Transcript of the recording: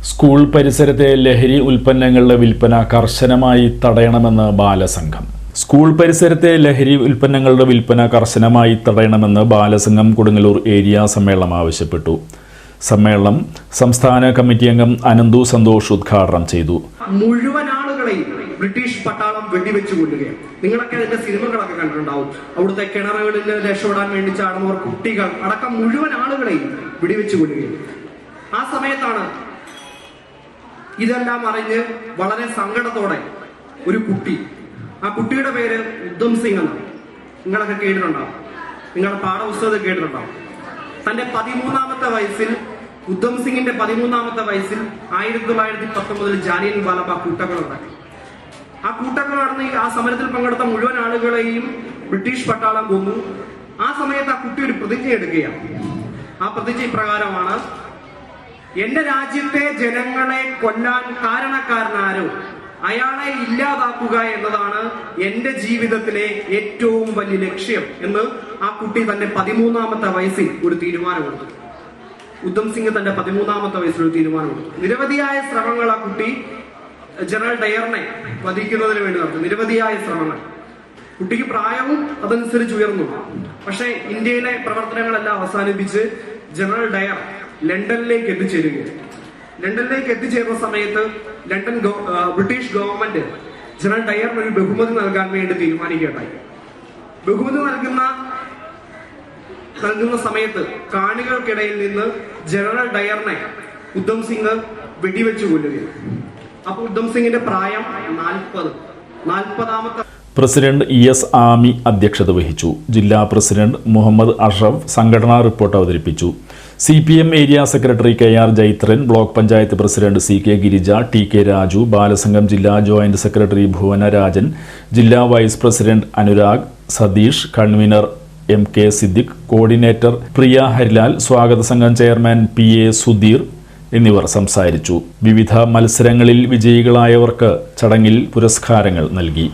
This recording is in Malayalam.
സ്കൂൾ പരിസരത്തെ ലഹരി ഉൽപ്പന്നങ്ങളുടെ വിൽപ്പന കർശനമായി തടയണമെന്ന് ബാലസംഘം. സ്കൂൾ പരിസരത്തെ ലഹരി ഉൽപ്പന്നങ്ങളുടെ വിൽപ്പന കർശനമായി തടയണമെന്ന് ബാലസംഘം കൊടുങ്ങല്ലൂർ ഏരിയ സമ്മേളനം ആവശ്യപ്പെട്ടു. സമ്മേളനം സംസ്ഥാന കമ്മിറ്റി അംഗം അനന്തു സന്തോഷ് ഉദ്ഘാടനം ചെയ്തു. മുഴുവൻ ആളുകളെയും ബ്രിട്ടീഷ് പട്ടാളം വെടിവെച്ചു കൊല്ലുകയാണ്. നിങ്ങളൊക്കെ അതിന്റെ സിനിമകളൊക്കെ കണ്ടിട്ടുണ്ടാവും. അവിടുത്തെ കിണറുകളിൽ രക്ഷപ്പെടാൻ വേണ്ടി ചാടുന്നവർ, കുട്ടികൾ അടക്കം മുഴുവൻ ആളുകളെയും വെടിവെച്ചു കൊല്ലുകയാണ്. ആ സമയത്താണ് ഇതെല്ലാം അറിഞ്ഞ് വളരെ സങ്കടത്തോടെ ഒരു കുട്ടി, ആ കുട്ടിയുടെ പേര് ഉദ്ധം സിംഗ് എന്നാണ്. നിങ്ങളൊക്കെ കേട്ടിട്ടുണ്ടാവും, നിങ്ങളുടെ പാഠപുസ്തകത്തിൽ കേട്ടിട്ടുണ്ടാവും. തന്റെ 13ാമത്തെ വയസ്സിൽ, ഉദ്ധം സിംഗിന്റെ 13ാമത്തെ വയസ്സിൽ 1919 ജാലിയൻ വാലാബാഗ് കൂട്ടക്കൊല ഉണ്ടാക്കി. ആ കൂട്ടക്കൊല നടന്ന് ആ സമരത്തിൽ പങ്കെടുത്ത മുഴുവൻ ആളുകളെയും ബ്രിട്ടീഷ് പട്ടാളം കൊന്നു. ആ സമയത്ത് ആ കുട്ടി ഒരു പ്രതിജ്ഞ എടുക്കുകയാണ്. ആ പ്രതിജ്ഞ പ്രകാരമാണ്: എന്റെ രാജ്യത്തെ ജനങ്ങളെ കൊല്ലാൻ കാരണക്കാരനാരോ അയാളെ ഇല്ലാതാക്കുക എന്നതാണ് എന്റെ ജീവിതത്തിലെ ഏറ്റവും വലിയ ലക്ഷ്യം എന്ന് ആ കുട്ടി തന്റെ 13ാമത്തെ വയസ്സിൽ ഒരു തീരുമാനമെടുത്തു. ഉദ്ധം സിംഗ് തന്റെ 13ാമത്തെ വയസ്സിൽ ഒരു തീരുമാനമെടുത്തു. നിരവധിയായ ശ്രമങ്ങൾ ആ കുട്ടി ജനറൽ ഡയറിനെ വധിക്കുന്നതിന് വേണ്ടി നടത്തി. നിരവധിയായ ശ്രമങ്ങൾ. കുട്ടിക്ക് പ്രായവും അതനുസരിച്ച് ഉയർന്നു. പക്ഷേ ഇന്ത്യയിലെ പ്രവർത്തനങ്ങളെല്ലാം അവസാനിപ്പിച്ച് ജനറൽ ഡയർ ലണ്ടനിലേക്ക് എത്തിച്ചേരുകയാണ്. ലണ്ടനിലേക്ക് എത്തിച്ചേരുന്ന സമയത്ത് ബ്രിട്ടീഷ് ഗവൺമെന്റ് ജനറൽ ഡയറിന് ഒരു ബഹുമതി നൽകാൻ വേണ്ടി തീരുമാനിക്കുകയുണ്ടായി. ബഹുമതി നൽകുന്ന സമയത്ത് കാണികൾക്കിടയിൽ നിന്ന് ജനറൽ ഡയറിനെ ഉദ്ധം സിംഗ് വെടിവെച്ചു കൊല്ലുകയാണ്. അപ്പോൾ ഉദ്ധം സിംഗിന്റെ പ്രായം 40. പ്രസിഡന്റ് ES ആമി അധ്യക്ഷത വഹിച്ചു. ജില്ലാ പ്രസിഡന്റ് മുഹമ്മദ് അഷ്റഫ് സംഘടനാ റിപ്പോർട്ട് അവതരിപ്പിച്ചു. CPM area secretary KR Jaithran, block panchayat president CK Girija, TK Raju, Balasangham ജില്ലാ ജോയിന്റ് സെക്രട്ടറി ഭുവന രാജൻ, ജില്ലാ vice president Anurag, Satheesh, convener MK Siddique, coordinator Priya Harilal, സ്വാഗത സംഘം ചെയർമാൻ PA സുധീർ എന്നിവർ സംസാരിച്ചു. വിവിധ മത്സരങ്ങളിൽ വിജയികളായവർക്ക് ചടങ്ങിൽ പുരസ്കാരങ്ങൾ നൽകി.